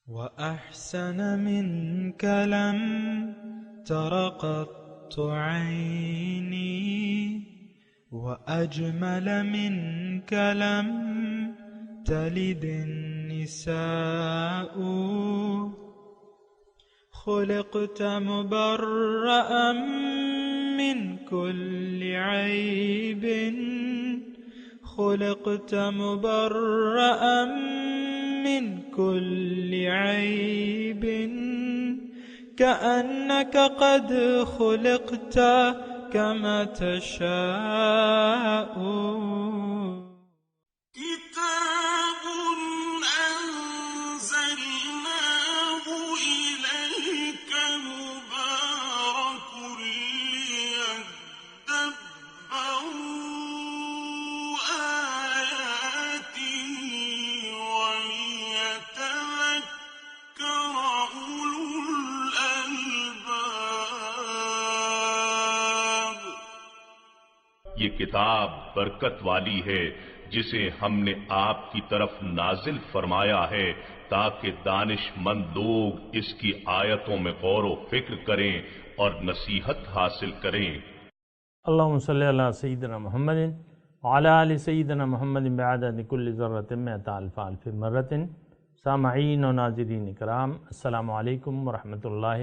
وأحسن منك لم تر قط عيني وأجمل منك لم تلد النساء خلقت مبرأ من كل عيب خلقت مبرأ من كل عيب كأنك قد خلقت كما تشاء كتاب أنزلناه إليك مبارك ليدبروا آياته وليتذكر أولو الألباب. یہ کتاب برکت والی ہے جسے ہم نے آپ کی طرف نازل فرمایا ہے تاکہ دانش مند لوگ اس کی آیتوں میں غور و فکر کریں اور نصیحت حاصل کریں. اللہم صلی علی سیدنا محمد وعلی آل سیدنا محمد بعدد کل ذرۃ مئۃ الف الف مرۃ. سامعین و ناظرین کرام، السلام علیکم ورحمۃ اللہ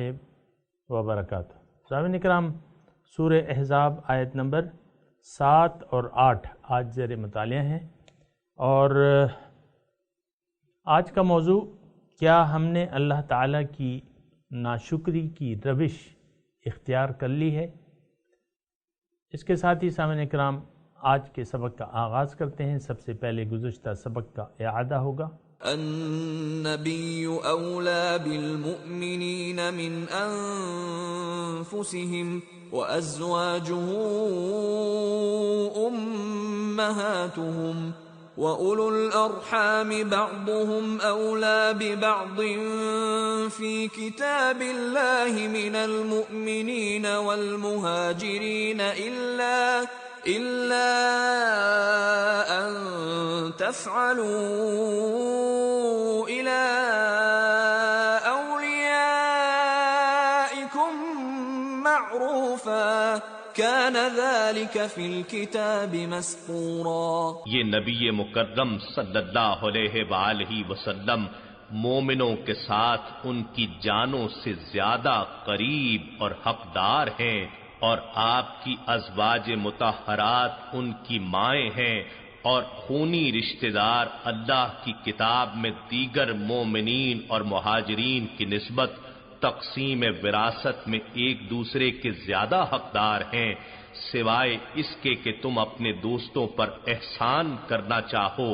وبرکاتہ. سامعین کرام، سورہ احزاب آیت نمبر 7 اور 8 آج زیر مطالعہ ہیں، اور آج کا موضوع کیا ہم نے اللہ تعالیٰ کی ناشکری کی روش اختیار کر لی ہے. اس کے ساتھ ہی سامعین کرام آج کے سبق کا آغاز کرتے ہیں. سب سے پہلے گزشتہ سبق کا اعادہ ہوگا. النبی اولا بالمؤمنین من انفسهم وازواجه امهاتهم وَأُولُو الْأَرْحَامِ بَعْضُهُمْ أَوْلَى بِبَعْضٍ فِي كِتَابِ اللَّهِ مِنَ الْمُؤْمِنِينَ وَالْمُهَاجِرِينَ إِلَّا أَن تَفْعَلُوا إِلَى أَوْلِيَائِكُمْ مَعْرُوفًا كَانَ ذَلِكَ فِي الْكِتَابِ مَسْطُورًا. یہ نبی مکرم صلی اللہ علیہ وآلہ وسلم مومنوں کے ساتھ ان کی جانوں سے زیادہ قریب اور حقدار ہیں، اور آپ کی ازواج مطہرات ان کی مائیں ہیں، اور خونی رشتہ دار اللہ کی کتاب میں دیگر مومنین اور مہاجرین کی نسبت تقسیم وراثت میں ایک دوسرے کے زیادہ حقدار ہیں، سوائے اس کے کہ تم اپنے دوستوں پر احسان کرنا چاہو.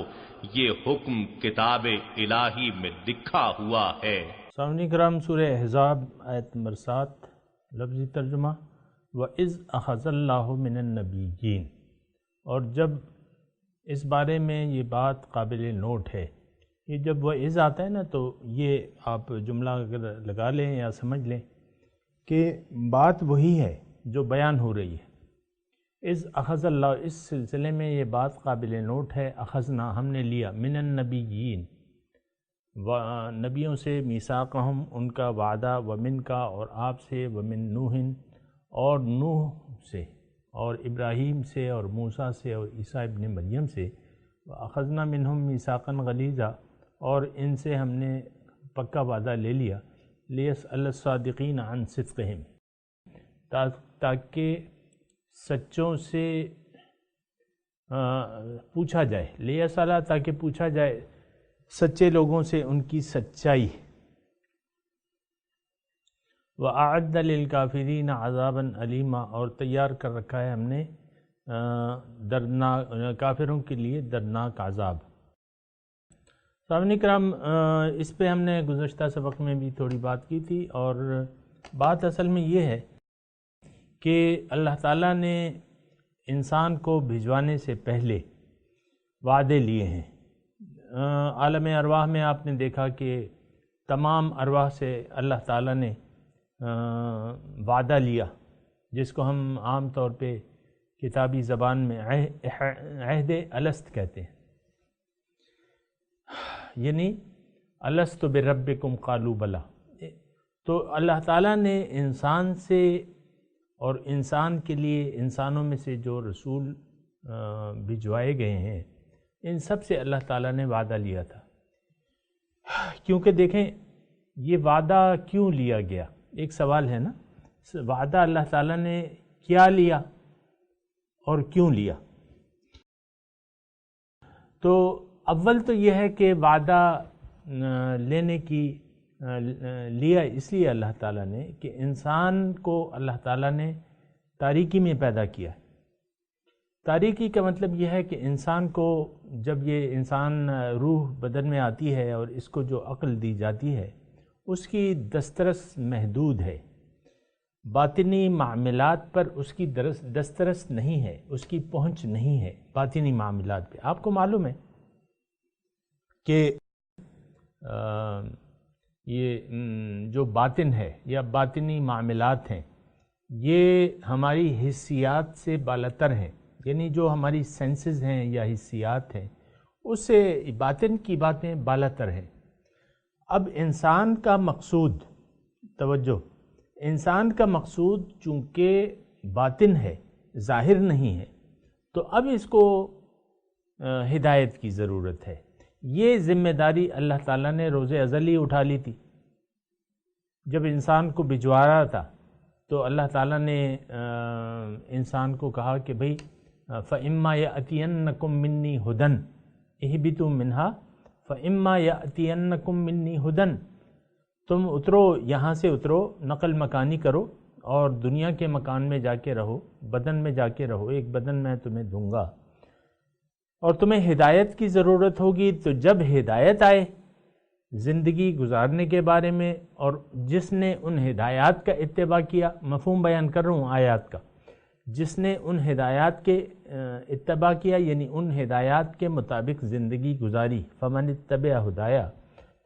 یہ حکم کتاب الہی میں لکھا ہوا ہے. سامعین کرام، سورہ احزاب آیت نمبر 7 لفظی ترجمہ: وَإِذْ أَخَذَ اللَّهُ مِنَ النَّبِيِّينَ. اور جب اس بارے میں یہ بات قابل نوٹ ہے، یہ جب وہ اذ آتا ہے نا، تو یہ آپ جملہ اگر لگا لیں یا سمجھ لیں کہ بات وہی ہے جو بیان ہو رہی ہے. اذ اخذ اللہ، اس سلسلے میں یہ بات قابل نوٹ ہے. اخذنا، ہم نے لیا، من النبیین، نبیوں سے، میثاقہم، ان کا وعدہ، ومن کا، اور آپ سے، ومن نوح، اور نوح سے، اور ابراہیم سے، اور موسیٰ سے، اور عیسیٰ ابن مریم سے. وَأَخَذْنَا مِنْهُمْ مِيثَاقًا غَلِيظًا، اور ان سے ہم نے پکا وعدہ لے لیا. لِيَسْأَلَ الصَّادِقِينَ عَنْ صِدْقِهِمْ، تاکہ سچوں سے پوچھا جائے. لِيَسْأَلَ، تاکہ پوچھا جائے سچے لوگوں سے ان کی سچائی. وَأَعَدَّ لِلْكَافِرِينَ عَذَابًا أَلِيمًا، اور تیار کر رکھا ہے ہم نے کافروں کے لیے دردناک عذاب. سامعین کرام، اس پہ ہم نے گزشتہ سبق میں بھی تھوڑی بات کی تھی، اور بات اصل میں یہ ہے کہ اللہ تعالیٰ نے انسان کو بھجوانے سے پہلے وعدے لیے ہیں. عالم ارواح میں آپ نے دیکھا کہ تمام ارواح سے اللہ تعالیٰ نے وعدہ لیا، جس کو ہم عام طور پہ کتابی زبان میں عہد الست کہتے ہیں. یعنی الست بربکم قالوا بلا. تو اللہ تعالیٰ نے انسان سے اور انسان کے لیے انسانوں میں سے جو رسول بھجوائے گئے ہیں ان سب سے اللہ تعالیٰ نے وعدہ لیا تھا. کیونکہ دیکھیں یہ وعدہ کیوں لیا گیا، ایک سوال ہے نا، وعدہ اللہ تعالیٰ نے کیا لیا اور کیوں لیا؟ تو اول تو یہ ہے کہ وعدہ لینے کی لیا اس لیے اللہ تعالیٰ نے کہ انسان کو اللہ تعالیٰ نے تاریکی میں پیدا کیا. تاریکی کا مطلب یہ ہے کہ انسان کو جب یہ انسان روح بدن میں آتی ہے اور اس کو جو عقل دی جاتی ہے اس کی دسترس محدود ہے، باطنی معاملات پر اس کی دسترس نہیں ہے، اس کی پہنچ نہیں ہے باطنی معاملات پہ. آپ کو معلوم ہے کہ یہ جو باطن ہے یا باطنی معاملات ہیں یہ ہماری حسیات سے بالاتر ہیں، یعنی جو ہماری سینسز ہیں یا حسیات ہیں اس سے باطن کی باتیں بالاتر ہیں. اب انسان کا مقصود، توجہ، انسان کا مقصود چونکہ باطن ہے، ظاہر نہیں ہے، تو اب اس کو ہدایت کی ضرورت ہے. یہ ذمہ داری اللہ تعالیٰ نے روز ازل ہی اٹھا لی تھی. جب انسان کو بھجوا رہا تھا تو اللہ تعالیٰ نے انسان کو کہا کہ بھئی فَإِمَّا يَأْتِيَنَّكُم مِّنِّي هُدًى اهْبِطُوا مِنْهَا فَإِمَّا يَأْتِيَنَّكُم مِّنِّي هُدًى. تم اترو، یہاں سے اترو، نقل مکانی کرو اور دنیا کے مکان میں جا کے رہو، بدن میں جا کے رہو، ایک بدن میں تمہیں دوں گا اور تمہیں ہدایت کی ضرورت ہوگی. تو جب ہدایت آئے زندگی گزارنے کے بارے میں اور جس نے ان ہدایات کا اتباع کیا، مفہوم بیان کر رہا ہوں آیات کا، جس نے ان ہدایات کے اتباع کیا یعنی ان ہدایات کے مطابق زندگی گزاری، فمن اتبع ہدایا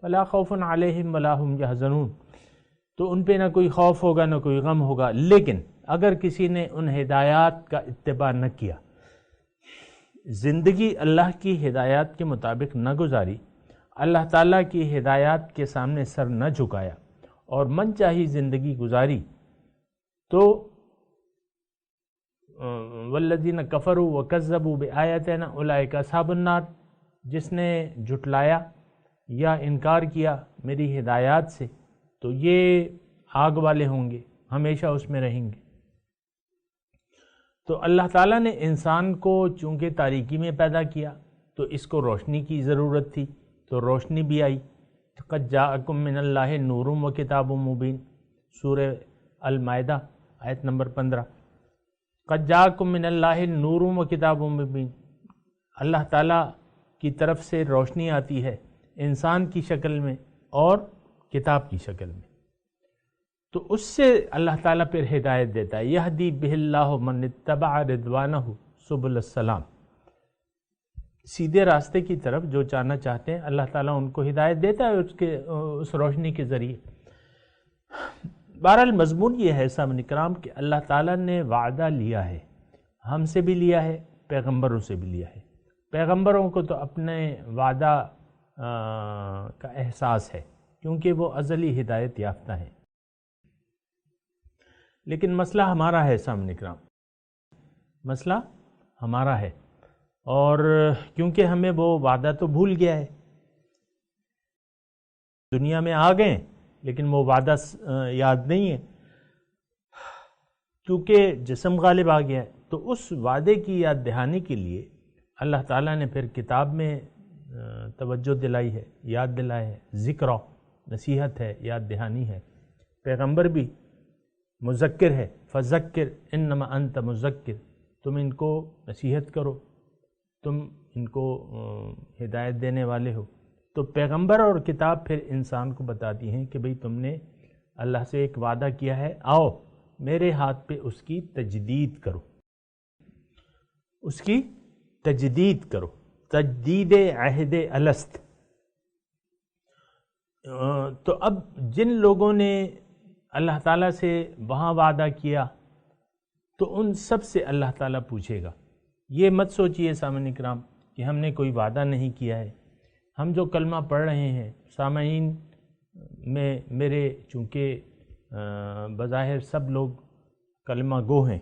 فلا خوف علیہم ولا هم یحزنون، تو ان پہ نہ کوئی خوف ہوگا نہ کوئی غم ہوگا. لیکن اگر کسی نے ان ہدایات کا اتباع نہ کیا، زندگی اللہ کی ہدایات کے مطابق نہ گزاری، اللہ تعالیٰ کی ہدایات کے سامنے سر نہ جھکایا اور من چاہی زندگی گزاری، تو والذین کفروا وکذبوا بآیاتنا اولئک اصحاب النار، جس نے جھٹلایا یا انکار کیا میری ہدایات سے تو یہ آگ والے ہوں گے، ہمیشہ اس میں رہیں گے. تو اللہ تعالیٰ نے انسان کو چونکہ تاریکی میں پیدا کیا تو اس کو روشنی کی ضرورت تھی، تو روشنی بھی آئی. قد جاءکم من اللہ نور و کتاب مبین، سورہ المائدہ آیت نمبر 15. قد جاءکم من اللہ نور و کتاب مبین، اللہ تعالیٰ کی طرف سے روشنی آتی ہے انسان کی شکل میں اور کتاب کی شکل میں، تو اس سے اللہ تعالیٰ پھر ہدایت دیتا ہے. یہدی بہ اللہ من اتبع رضوانہ سبل السلام، سیدھے راستے کی طرف جو جانا چاہتے ہیں اللہ تعالیٰ ان کو ہدایت دیتا ہے اس روشنی کے ذریعے. بہرحال مضمون یہ ہے سامعین کرام کہ اللہ تعالیٰ نے وعدہ لیا ہے، ہم سے بھی لیا ہے، پیغمبروں سے بھی لیا ہے. پیغمبروں کو تو اپنے وعدہ کا احساس ہے کیونکہ وہ ازلی ہدایت یافتہ ہیں. لیکن مسئلہ ہمارا ہے سامعین کرام، مسئلہ ہمارا ہے، اور کیونکہ ہمیں وہ وعدہ تو بھول گیا ہے، دنیا میں آ گئے لیکن وہ وعدہ یاد نہیں ہے کیونکہ جسم غالب آ گیا ہے. تو اس وعدے کی یاد دہانی کے لیے اللہ تعالیٰ نے پھر کتاب میں توجہ دلائی ہے، یاد دلائی ہے، ذکر نصیحت ہے، یاد دہانی ہے. پیغمبر بھی مذکر ہے، فذکر انما انت مذکر، تم ان کو نصیحت کرو، تم ان کو ہدایت دینے والے ہو. تو پیغمبر اور کتاب پھر انسان کو بتاتی ہیں کہ بھئی تم نے اللہ سے ایک وعدہ کیا ہے، آؤ میرے ہاتھ پہ اس کی تجدید کرو، اس کی تجدید کرو، تجدید عہد الست. تو اب جن لوگوں نے اللہ تعالیٰ سے وہاں وعدہ کیا تو ان سب سے اللہ تعالیٰ پوچھے گا. یہ مت سوچئے سامعین کرام کہ ہم نے کوئی وعدہ نہیں کیا ہے، ہم جو کلمہ پڑھ رہے ہیں، سامعین میں میرے چونکہ بظاہر سب لوگ کلمہ گو ہیں،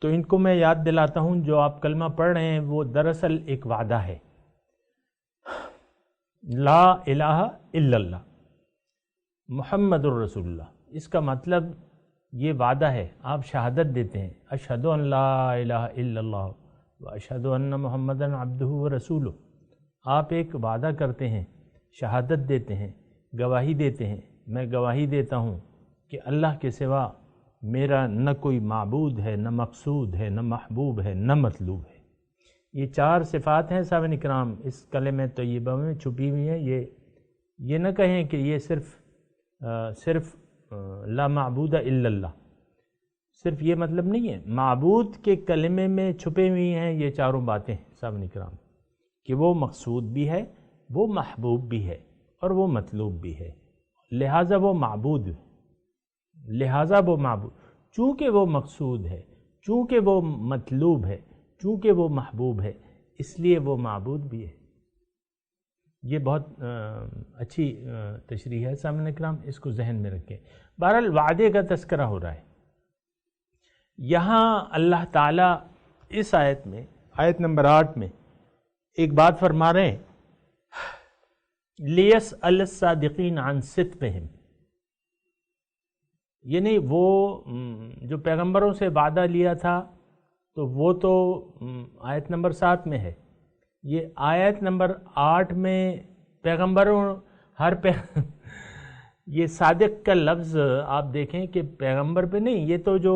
تو ان کو میں یاد دلاتا ہوں جو آپ کلمہ پڑھ رہے ہیں وہ دراصل ایک وعدہ ہے، لا الہ الا اللہ محمد الرسول اللہ۔ اس کا مطلب یہ وعدہ ہے، آپ شہادت دیتے ہیں اشہد ان لا الہ الا اللہ و اشہد ان محمدً عبدہ و رسولہ۔ آپ ایک وعدہ کرتے ہیں، شہادت دیتے ہیں، گواہی دیتے ہیں، میں گواہی دیتا ہوں کہ اللہ کے سوا میرا نہ کوئی معبود ہے، نہ مقصود ہے، نہ محبوب ہے، نہ مطلوب ہے۔ یہ 4 صفات ہیں سامعین کرام اس کلمہ طیبہ میں چھپی ہوئی ہیں۔ یہ نہ کہیں کہ یہ صرف لا معبود الا اللہ، صرف یہ مطلب نہیں ہے۔ معبود کے کلمے میں چھپے ہوئی ہیں یہ 4 باتیں سامعین کرام، کہ وہ مقصود بھی ہے، وہ محبوب بھی ہے، اور وہ مطلوب بھی ہے، لہٰذا وہ معبود ہے، چونکہ وہ مقصود ہے، چونکہ وہ مطلوب ہے، چونکہ وہ محبوب ہے، اس لیے وہ معبود بھی ہے۔ یہ بہت اچھی تشریح ہے سامعین کرام، اس کو ذہن میں رکھیں۔ بہرحال وعدے کا تذکرہ ہو رہا ہے یہاں۔ اللہ تعالیٰ اس آیت میں، آیت نمبر 8 میں ایک بات فرما رہے ہیں، لِيَسْأَلَ الصَّادِقِينَ عَنْ صِدْقِهِمْ، یعنی وہ جو پیغمبروں سے وعدہ لیا تھا تو وہ تو آیت نمبر 7 میں ہے، یہ آیت نمبر 8 میں پیغمبروں یہ صادق کا لفظ آپ دیکھیں کہ پیغمبر پہ نہیں، یہ تو جو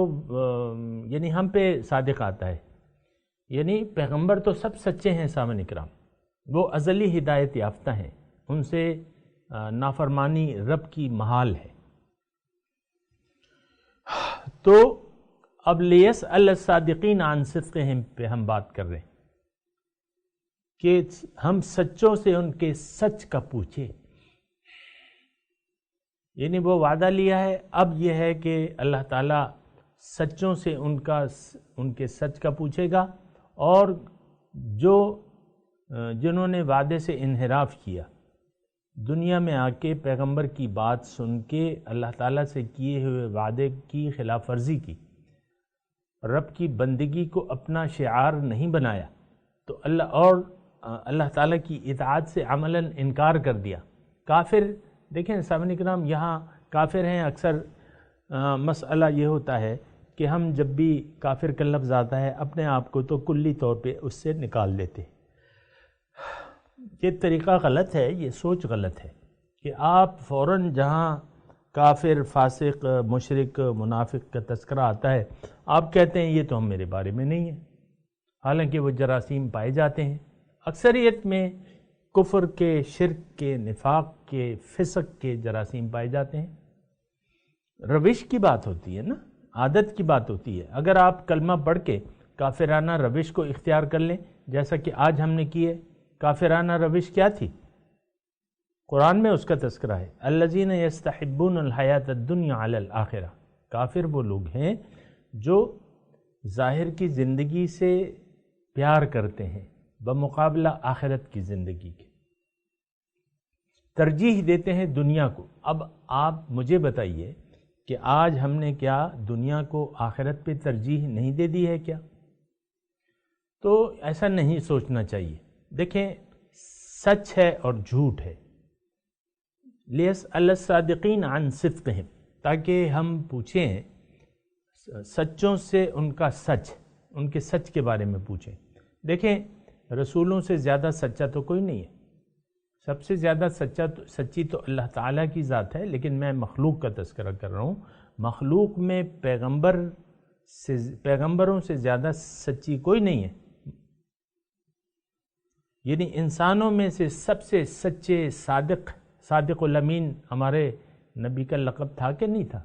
یعنی ہم پہ صادق آتا ہے، یعنی پیغمبر تو سب سچے ہیں سامعین اکرام، وہ ازلی ہدایت یافتہ ہیں، ان سے نافرمانی رب کی محال ہے۔ تو اب لیسأل الصادقین عن صدقہم پہ ہم بات کر رہے ہیں کہ ہم سچوں سے ان کے سچ کا پوچھیں، یعنی وہ وعدہ لیا ہے، اب یہ ہے کہ اللہ تعالیٰ سچوں سے ان کے سچ کا پوچھے گا، اور جنہوں نے وعدے سے انحراف کیا، دنیا میں آ کے پیغمبر کی بات سن کے اللہ تعالیٰ سے کیے ہوئے وعدے کی خلاف ورزی کی، رب کی بندگی کو اپنا شعار نہیں بنایا، تو اللہ تعالیٰ کی اطاعت سے عملاً انکار کر دیا، کافر۔ دیکھیں سامعین کرام، یہاں کافر ہیں، اکثر مسئلہ یہ ہوتا ہے کہ ہم جب بھی کافر کا لفظ آتا ہے اپنے آپ کو تو کلی طور پہ اس سے نکال لیتے ہیں۔ یہ طریقہ غلط ہے، یہ سوچ غلط ہے کہ آپ فوراً جہاں کافر، فاسق، مشرک، منافق کا تذکرہ آتا ہے آپ کہتے ہیں یہ تو ہم میرے بارے میں نہیں ہے، حالانکہ وہ جراثیم پائے جاتے ہیں اکثریت میں، کفر کے، شرک کے، نفاق کے، فسق کے جراثیم پائے جاتے ہیں۔ روش کی بات ہوتی ہے نا، عادت کی بات ہوتی ہے۔ اگر آپ کلمہ پڑھ کے کافرانہ روش کو اختیار کر لیں جیسا کہ آج ہم نے کی ہے، کافرانہ روش کیا تھی؟ قرآن میں اس کا تذکرہ ہے، الذین یستحبون الحیات الدنیا علی الآخرہ۔ کافر وہ لوگ ہیں جو ظاہر کی زندگی سے پیار کرتے ہیں بمقابلہ آخرت کی زندگی کے، ترجیح دیتے ہیں دنیا کو۔ اب آپ مجھے بتائیے کہ آج ہم نے کیا دنیا کو آخرت پہ ترجیح نہیں دے دی ہے کیا؟ تو ایسا نہیں سوچنا چاہیے۔ دیکھیں سچ ہے اور جھوٹ ہے، لیسأل الصادقین عن صدقہم، تاکہ ہم پوچھیں سچوں سے ان کا سچ، ان کے سچ کے بارے میں پوچھیں۔ دیکھیں رسولوں سے زیادہ سچا تو کوئی نہیں ہے، سب سے زیادہ سچی تو اللہ تعالیٰ کی ذات ہے، لیکن میں مخلوق کا تذکرہ کر رہا ہوں۔ مخلوق میں پیغمبروں سے زیادہ سچی کوئی نہیں ہے، یعنی انسانوں میں سے سب سے سچے صادق الامین ہمارے نبی کا لقب تھا کہ نہیں تھا؟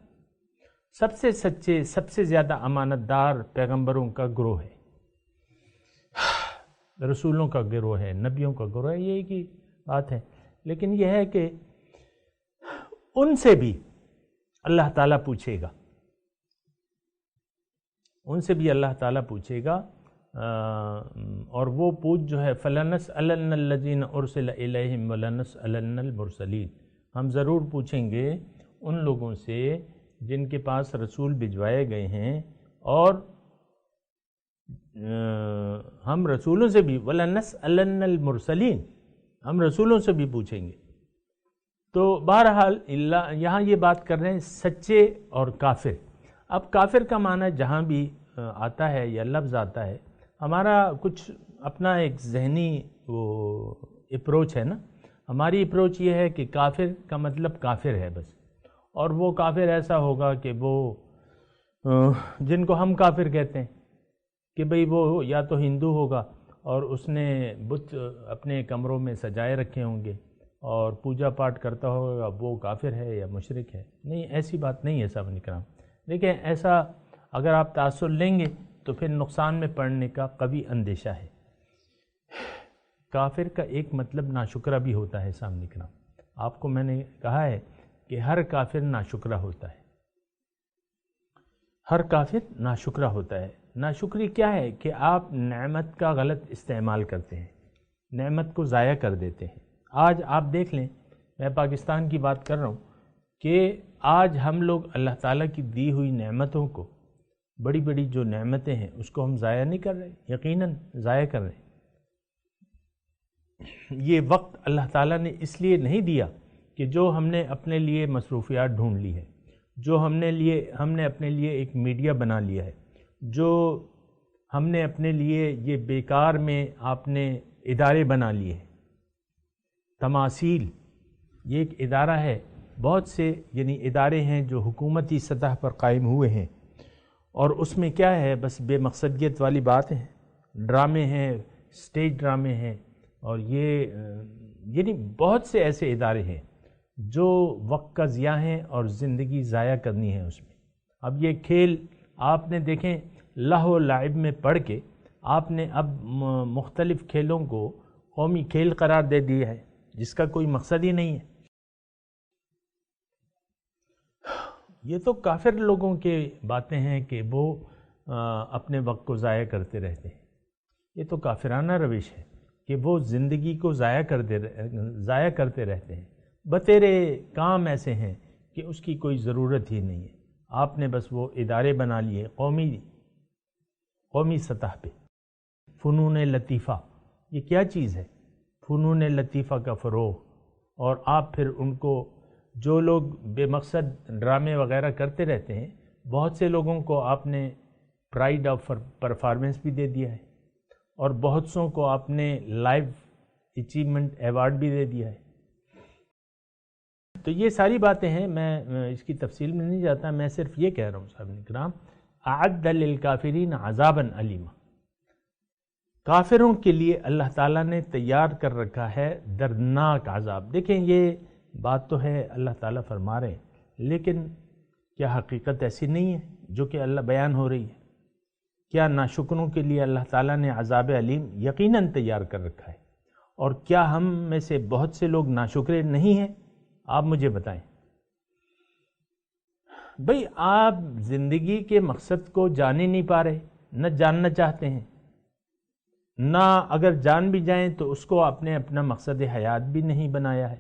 سب سے سچے، سب سے زیادہ امانت دار پیغمبروں کا گروہ ہے، رسولوں کا گروہ ہے، نبیوں کا گروہ ہے، یہی کی بات ہے۔ لیکن یہ ہے کہ ان سے بھی اللہ تعالیٰ پوچھے گا، ان سے بھی اللہ تعالیٰ پوچھے گا اور وہ پوچھ جو ہے فَلَنَسْأَلَنَّ الَّذِينَ أُرْسِلَ إِلَيْهِمْ وَلَنَسْأَلَنَّ الْمُرْسَلِينَ، ہم ضرور پوچھیں گے ان لوگوں سے جن کے پاس رسول بھجوائے گئے ہیں، اور ہم رسولوں سے بھی وَلَنَسْأَلَنَّ الْمُرْسَلِينَ، ہم رسولوں سے بھی پوچھیں گے۔ تو بہرحال یہاں یہ بات کر رہے ہیں سچے اور کافر۔ اب کافر کا معنی جہاں بھی آتا ہے یا لفظ آتا ہے، ہمارا کچھ اپنا ایک ذہنی وہ اپروچ ہے نا، ہماری اپروچ یہ ہے کہ کافر کا مطلب کافر ہے بس، اور وہ کافر ایسا ہوگا کہ وہ جن کو ہم کافر کہتے ہیں کہ بھئی وہ یا تو ہندو ہوگا اور اس نے بت اپنے کمروں میں سجائے رکھے ہوں گے اور پوجا پاٹ کرتا ہوگا، وہ کافر ہے یا مشرک ہے۔ نہیں، ایسی بات نہیں ہے صاحب کرام۔ دیکھیں، ایسا اگر آپ تاثر لیں گے تو پھر نقصان میں پڑنے کا قوی اندیشہ ہے۔ کافر کا ایک مطلب ناشکرہ بھی ہوتا ہے سامنے کرام۔ آپ کو میں نے کہا ہے کہ ہر کافر ناشکرہ ہوتا ہے، ہر کافر ناشکرہ ہوتا ہے۔ ناشکری کیا ہے کہ آپ نعمت کا غلط استعمال کرتے ہیں، نعمت کو ضائع کر دیتے ہیں۔ آج آپ دیکھ لیں، میں پاکستان کی بات کر رہا ہوں کہ آج ہم لوگ اللہ تعالیٰ کی دی ہوئی نعمتوں کو، بڑی بڑی جو نعمتیں ہیں، اس کو ہم ضائع نہیں کر رہے، یقیناً ضائع کر رہے ہیں۔ یہ وقت اللہ تعالیٰ نے اس لیے نہیں دیا کہ جو ہم نے اپنے لیے مصروفیات ڈھونڈ لی ہے، جو ہم نے اپنے لیے ایک میڈیا بنا لیا ہے، جو ہم نے اپنے لیے یہ بیکار میں آپ نے ادارے بنا لیے ہیں۔ تماثیل یہ ایک ادارہ ہے، بہت سے یعنی ادارے ہیں جو حکومتی سطح پر قائم ہوئے ہیں، اور اس میں کیا ہے، بس بے مقصدیت والی بات ہے، ڈرامے ہیں، سٹیج ڈرامے ہیں، اور یہ یعنی بہت سے ایسے ادارے ہیں جو وقت کا ضیاع ہیں اور زندگی ضائع کرنی ہے اس میں۔ اب یہ کھیل آپ نے دیکھیں، لہو و لعب میں پڑھ کے آپ نے اب مختلف کھیلوں کو قومی کھیل قرار دے دیا ہے، جس کا کوئی مقصد ہی نہیں ہے۔ یہ تو کافر لوگوں کے باتیں ہیں کہ وہ اپنے وقت کو ضائع کرتے رہتے ہیں۔ یہ تو کافرانہ روش ہے کہ وہ زندگی کو ضائع کرتے رہتے ہیں۔ بتیرے کام ایسے ہیں کہ اس کی کوئی ضرورت ہی نہیں ہے۔ آپ نے بس وہ ادارے بنا لیے قومی سطح پہ۔ فنون لطیفہ، یہ کیا چیز ہے؟ فنون لطیفہ کا فروغ، اور آپ پھر ان کو، جو لوگ بے مقصد ڈرامے وغیرہ کرتے رہتے ہیں، بہت سے لوگوں کو آپ نے پرائیڈ آف پرفارمنس بھی دے دیا ہے، اور بہت سوں کو آپ نے لائف اچیومنٹ ایوارڈ بھی دے دیا ہے۔ تو یہ ساری باتیں ہیں، میں اس کی تفصیل میں نہیں جاتا، میں صرف یہ کہہ رہا ہوں صاحب کرام، اعد للکافرین عذابا علیما، کافروں کے لیے اللہ تعالیٰ نے تیار کر رکھا ہے دردناک عذاب۔ دیکھیں، یہ بات تو ہے اللہ تعالیٰ فرما رہے ہیں، لیکن کیا حقیقت ایسی نہیں ہے جو کہ اللہ بیان ہو رہی ہے؟ کیا ناشکروں کے لیے اللہ تعالیٰ نے عذاب علیم یقیناً تیار کر رکھا ہے؟ اور کیا ہم میں سے بہت سے لوگ ناشکرے نہیں ہیں؟ آپ مجھے بتائیں۔ بھئی، آپ زندگی کے مقصد کو جان ہی نہیں پا رہے، نہ جاننا چاہتے ہیں، نہ اگر جان بھی جائیں تو اس کو آپ نے اپنا مقصد حیات بھی نہیں بنایا ہے۔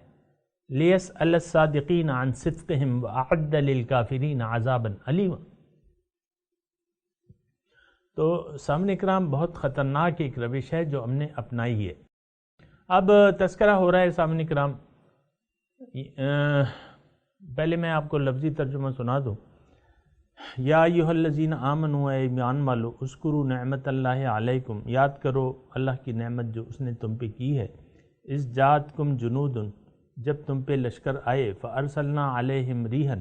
لِيَسْأَلَ الصَّادِقِينَ عَنْ صِدْقِهِمْ وَأَعَدَّ لِلْكَافِرِينَ عَذَابًا أَلِيمًا۔ تو سامنے کرام، بہت خطرناک ایک روش ہے جو ہم نے اپنائی ہے۔ اب تذکرہ ہو رہا ہے سامنے کرام، پہلے میں آپ کو لفظی ترجمہ سنا دوں۔ یا ایھا الذین آمنوا، اے ایمان والو، اذکروا نعمت اللہ علیکم، یاد کرو اللہ کی نعمت جو اس نے تم پہ کی ہے۔ اذ جاءتکم جنود، جب تم پہ لشکر آئے، فارسلنا علیہم ریحا،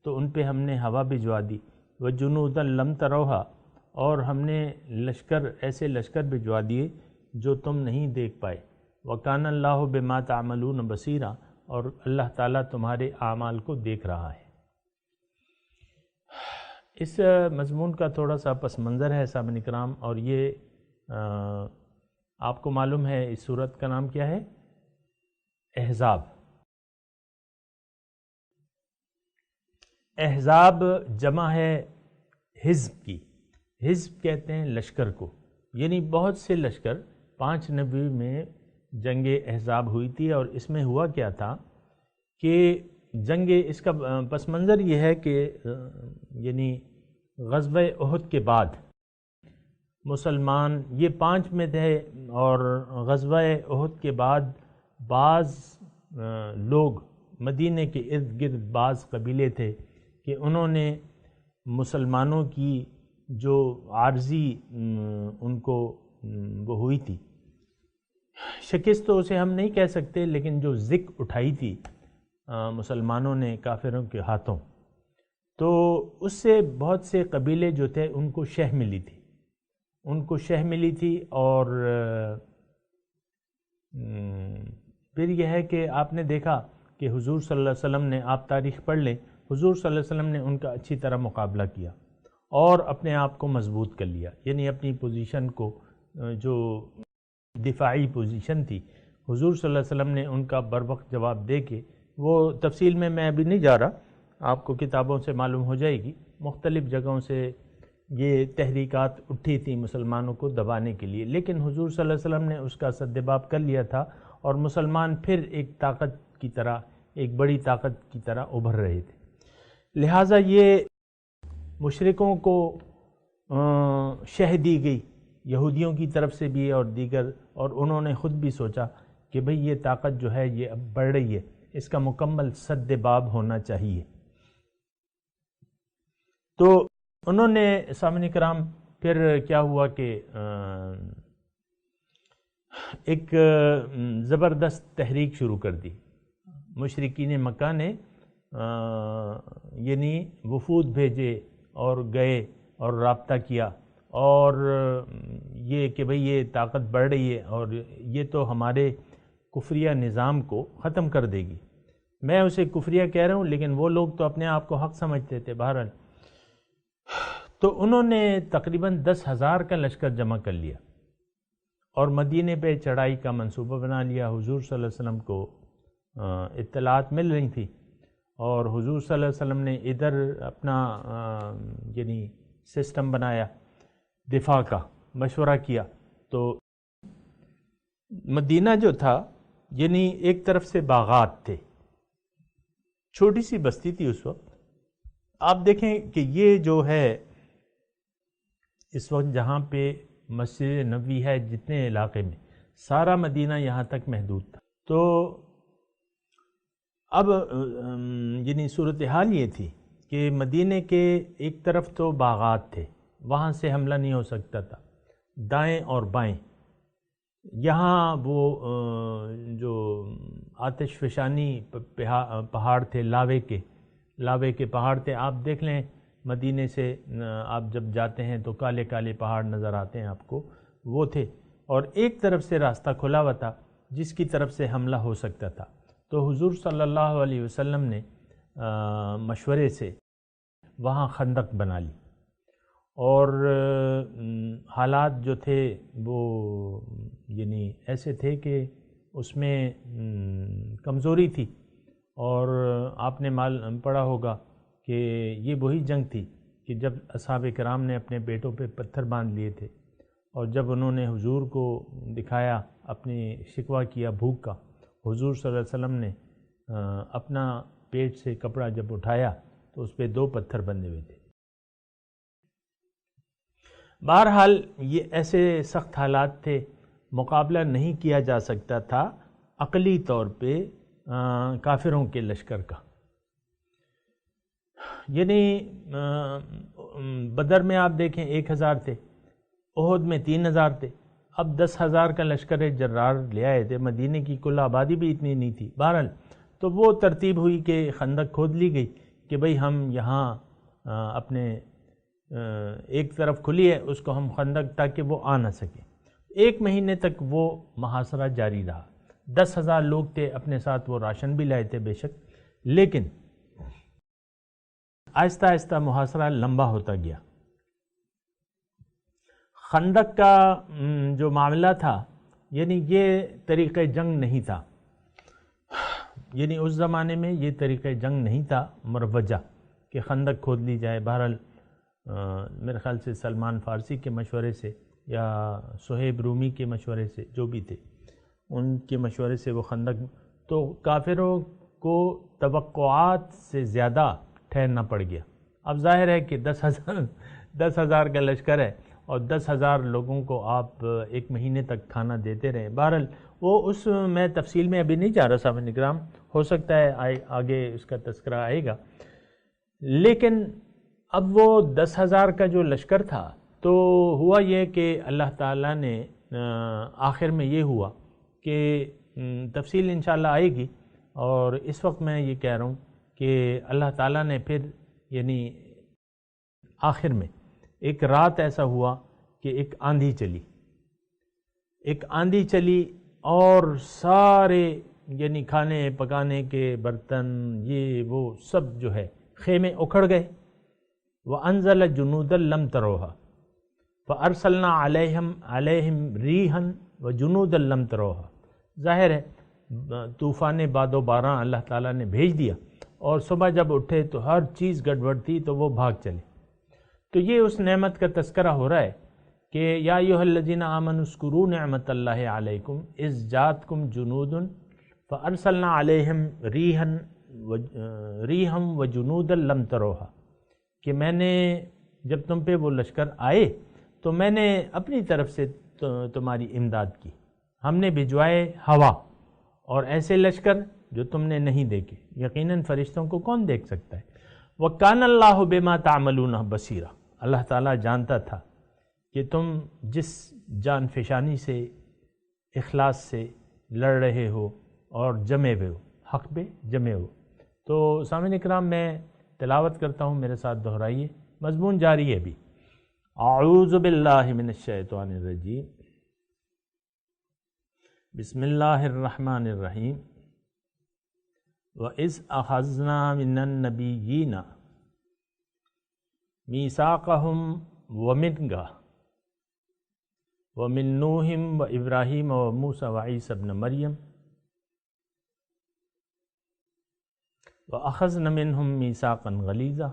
تو ان پہ ہم نے ہوا بھجوا دی، وجنودا لم تروہا، اور ہم نے ایسے لشکر بھجوا دیے جو تم نہیں دیکھ پائے۔ وکان اللہ بما تعملون بصیرا، اور اللہ تعالیٰ تمہارے اعمال کو دیکھ رہا ہے۔ اس مضمون کا تھوڑا سا پس منظر ہے سامعین کرام، اور یہ آپ کو معلوم ہے اس سورت کا نام کیا ہے؟ احزاب۔ احزاب جمع ہے حزب کی، حزب کہتے ہیں لشکر کو، یعنی بہت سے لشکر 590 میں جنگ احزاب ہوئی تھی، اور اس میں ہوا کیا تھا کہ اس کا پس منظر یہ ہے کہ یعنی غزوہ احد کے بعد مسلمان یہ 5 میں تھے، اور غزوہ احد کے بعد بعض لوگ مدینے کے ارد گرد بعض قبیلے تھے کہ انہوں نے مسلمانوں کی جو عارضی ان کو وہ ہوئی تھی شکست، تو اسے ہم نہیں کہہ سکتے، لیکن جو ذک اٹھائی تھی مسلمانوں نے کافروں کے ہاتھوں، تو اس سے بہت سے قبیلے جو تھے ان کو شہ ملی تھی، اور پھر یہ ہے کہ آپ نے دیکھا کہ حضور صلی اللہ علیہ وسلم نے، آپ تاریخ پڑھ لیں، حضور صلی اللہ علیہ وسلم نے ان کا اچھی طرح مقابلہ کیا اور اپنے آپ کو مضبوط کر لیا، یعنی اپنی پوزیشن کو، جو دفاعی پوزیشن تھی، حضور صلی اللہ علیہ وسلم نے ان کا بروقت جواب دے کے، وہ تفصیل میں ابھی نہیں جا رہا، آپ کو کتابوں سے معلوم ہو جائے گی، مختلف جگہوں سے یہ تحریکات اٹھی تھیں مسلمانوں کو دبانے کے لیے، لیکن حضور صلی اللہ علیہ وسلم نے اس کا سدباب کر لیا تھا، اور مسلمان پھر ایک طاقت کی طرح، ایک بڑی طاقت کی طرح ابھر رہے تھے۔ لہٰذا یہ مشرکوں کو شہ دی گئی، یہودیوں کی طرف سے بھی اور دیگر، اور انہوں نے خود بھی سوچا کہ بھئی یہ طاقت جو ہے یہ اب بڑھ رہی ہے، اس کا مکمل سد باب ہونا چاہیے۔ تو انہوں نے سامعین کرام پھر کیا ہوا کہ ایک زبردست تحریک شروع کر دی، مشرکین مکہ نے یعنی وفود بھیجے اور گئے اور رابطہ کیا، اور یہ کہ بھئی یہ طاقت بڑھ رہی ہے اور یہ تو ہمارے کفریہ نظام کو ختم کر دے گی۔ میں اسے کفریہ کہہ رہا ہوں، لیکن وہ لوگ تو اپنے آپ کو حق سمجھتے تھے بہرحال۔ تو انہوں نے تقریباً 10,000 کا لشکر جمع کر لیا اور مدینے پہ چڑھائی کا منصوبہ بنا لیا۔ حضور صلی اللہ علیہ وسلم کو اطلاعات مل رہی تھی، اور حضور صلی اللہ علیہ وسلم نے ادھر اپنا یعنی سسٹم بنایا، دفاع کا مشورہ کیا۔ تو مدینہ جو تھا یعنی ایک طرف سے باغات تھے، چھوٹی سی بستی تھی اس وقت۔ آپ دیکھیں کہ یہ جو ہے اس وقت جہاں پہ مسجد نبوی ہے، جتنے علاقے میں، سارا مدینہ یہاں تک محدود تھا۔ تو اب یعنی صورتحال یہ تھی کہ مدینے کے ایک طرف تو باغات تھے، وہاں سے حملہ نہیں ہو سکتا تھا، دائیں اور بائیں یہاں وہ جو آتش فشانی پہاڑ تھے، لاوے کے پہاڑ تھے۔ آپ دیکھ لیں مدینے سے آپ جب جاتے ہیں تو کالے کالے پہاڑ نظر آتے ہیں آپ کو، وہ تھے، اور ایک طرف سے راستہ کھلا ہوا تھا جس کی طرف سے حملہ ہو سکتا تھا۔ تو حضور صلی اللہ علیہ وسلم نے مشورے سے وہاں خندق بنا لی، اور حالات جو تھے وہ یعنی ایسے تھے کہ اس میں کمزوری تھی، اور آپ نے پڑھا ہوگا کہ یہ وہی جنگ تھی کہ جب اصحاب کرام نے اپنے پیٹوں پہ پتھر باندھ لیے تھے، اور جب انہوں نے حضور کو دکھایا، اپنی شکوہ کیا بھوک کا، حضور صلی اللہ علیہ وسلم نے اپنا پیٹ سے کپڑا جب اٹھایا تو اس پہ 2 پتھر بندھے ہوئے تھے۔ بہرحال یہ ایسے سخت حالات تھے، مقابلہ نہیں کیا جا سکتا تھا عقلی طور پہ کافروں کے لشکر کا۔ یعنی بدر میں آپ دیکھیں 1,000 تھے، احد میں 3,000 تھے، اب 10,000 کا لشکر جرار لے آئے تھے، مدینے کی کل آبادی بھی اتنی نہیں تھی۔ بہرحال تو وہ ترتیب ہوئی کہ خندق کھود لی گئی کہ بھئی ہم یہاں اپنے ایک طرف کھلی ہے اس کو ہم خندق، تاکہ وہ آ نہ سکیں۔ 1 مہینے تک وہ محاصرہ جاری رہا۔ 10,000 لوگ تھے، اپنے ساتھ وہ راشن بھی لائے تھے بے شک، لیکن آہستہ آہستہ محاصرہ لمبا ہوتا گیا۔ خندق کا جو معاملہ تھا یعنی یہ طریقہ جنگ نہیں تھا، یعنی اس زمانے میں یہ طریقہ جنگ نہیں تھا مروجہ کہ خندق کھود لی جائے۔ بہرحال میرے خیال سے سلمان فارسی کے مشورے سے یا صہیب رومی کے مشورے سے، جو بھی تھے ان کے مشورے سے وہ خندق، تو کافروں کو توقعات سے زیادہ ٹھہرنا پڑ گیا۔ اب ظاہر ہے کہ 10,000 کا لشکر ہے اور 10,000 لوگوں کو آپ ایک مہینے تک کھانا دیتے رہیں۔ بہرحال وہ اس میں تفصیل میں ابھی نہیں جا رہا سامعین کرام، ہو سکتا ہے آگے اس کا تذکرہ آئے گا، لیکن اب وہ 10,000 کا جو لشکر تھا تو ہوا یہ کہ اللہ تعالیٰ نے آخر میں یہ ہوا کہ تفصیل انشاءاللہ آئے گی، اور اس وقت میں یہ کہہ رہا ہوں کہ اللہ تعالیٰ نے پھر یعنی آخر میں ایک رات ایسا ہوا کہ ایک آندھی چلی اور سارے یعنی کھانے پکانے کے برتن یہ وہ سب جو ہے خیمے اکھڑ گئے۔ وَأَنزَلَ جُنُودًا لَمْ تَرَوْهَا فَأَرْسَلْنَا عَلَيْهِمْ رِيحًا وَجُنُودًا لَمْ تَرَوْهَا۔ ظاہر ہے طوفان باد و باراں اللہ تعالیٰ نے بھیج دیا، اور صبح جب اٹھے تو ہر چیز گڑبڑ تھی تو وہ بھاگ چلے۔ تو یہ اس نعمت کا تذکرہ ہو رہا ہے کہ یا ایھا الذین آمنوا اذکروا نعمت اللہ علیکم اذ جاءتکم جنود فارسلنا علیہم ریحا وجنودا لم تروها، کہ میں نے جب تم پہ وہ لشکر آئے تو میں نے اپنی طرف سے تمہاری امداد کی، ہم نے بھجوائے ہوا اور ایسے لشکر جو تم نے نہیں دیکھے، یقیناً فرشتوں کو کون دیکھ سکتا ہے۔ وَكَانَ اللَّهُ بِمَا تَعْمَلُونَ بَصِيرًا، اللہ تعالیٰ جانتا تھا کہ تم جس جان فشانی سے، اخلاص سے لڑ رہے ہو اور جمے ہوئے ہو، حق پہ جمے ہو۔ تو سامعین اکرام میں تلاوت کرتا ہوں، میرے ساتھ دہرائیے، مضمون جاری ہے بھی۔ اعوذ باللہ من الشیطان الرجیم، بسم اللہ الرحمن الرحیم۔ وَإِذْ أَخَذْنَا مِنَ النَّبِيِّينَ مِيثَاقَهُمْ وَمِن نُوحٍ وَإِبْرَاهِيمَ وَمُوسَى وَعِيسَى ابْنَ مَرْيَمَ وَأَخَذْنَا مِنْهُمْ مِيثَاقًا غَلِيظًا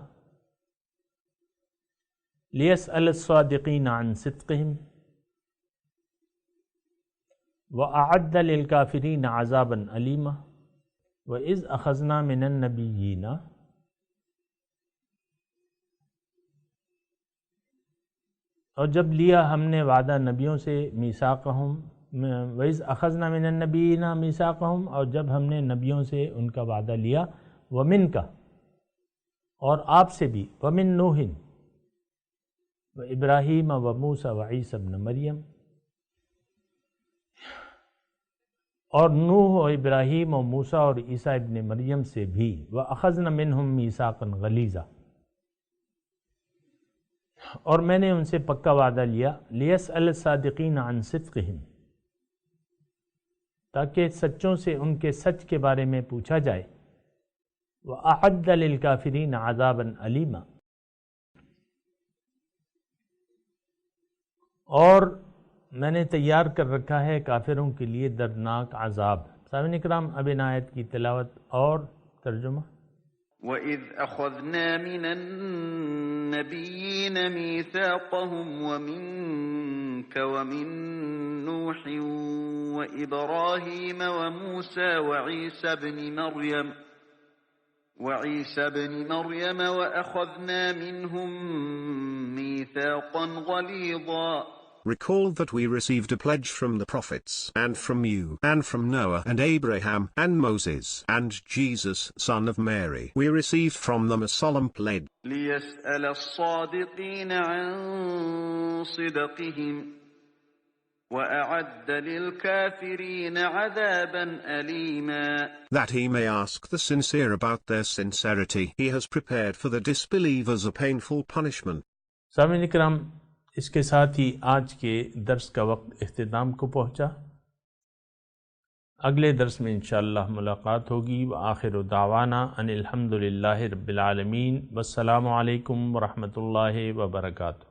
لِيَسْأَلَ الصَّادِقِينَ عَنْ صِدْقِهِمْ وَأَعَدَّ لِلْكَافِرِينَ عَذَابًا أَلِيمًا۔ وَإِذْ أَخَذْنَا مِنَ النَّبِيِّينَ، اور جب لیا ہم نے وعدہ نبیوں سے، میثاقہم، وَإِذْ أَخَذْنَا مِنَ النَّبِيِّينَ مِيثَاقَهُمْ، اور جب ہم نے نبیوں سے ان کا وعدہ لیا، وَمِنْ کا، اور آپ سے بھی، وَمِن نوح وَإِبْرَاهِيمَ وَمُوسَى وَعِيسَى ابْنَ مَرْيَمَ، اور نوح اور ابراہیم اور موسیٰ اور عیسیٰ ابن مریم سے بھی، وَأَخَذْنَا مِنْهُمْ مِيثَاقًا غَلِيظًا، اور میں نے ان سے پکا وعدہ لیا، لِيَسْأَلَ الصَّادِقِينَ عَنْ صِدْقِهِمْ، تاکہ سچوں سے ان کے سچ کے بارے میں پوچھا جائے، وَأَعَدَّ لِلْكَافِرِينَ عَذَابًا أَلِيمًا، اور میں نے تیار کر رکھا ہے کافروں کے لیے دردناک عذاب۔ سامعین اکرام اب ان آیت کی تلاوت اور ترجمہ۔ وَإِذْ أَخَذْنَا مِنَ النَّبِيِّينَ مِيثَاقَهُمْ وَمِنْكَ وَمِن نُوحٍ وَإِبْرَاهِيمَ وَمُوسَى وَعِيسَى ابْنِ مَرْيَمَ وَأَخَذْنَا مِنْهُمْ مِيثَاقًا غَلِيظًا۔ Recall that we received a pledge from the prophets, and from you, and from Noah, and Abraham, and Moses, and Jesus, son of Mary. We received from them a solemn pledge. لِيَسْأَلَ الصَّادِقِينَ عَنْ صِدْقِهِمْ وَأَعَدَّ لِلْكَافِرِينَ عَذَابًا أَلِيمًا۔ That he may ask the sincere about their sincerity. He has prepared for the disbelievers a painful punishment. سامعین اکرام اس کے ساتھ ہی آج کے درس کا وقت اختتام کو پہنچا۔ اگلے درس میں انشاءاللہ ملاقات ہوگی۔ وآخر دعوانا ان الحمد للہ رب العالمین، والسلام علیکم ورحمۃ اللہ وبرکاتہ۔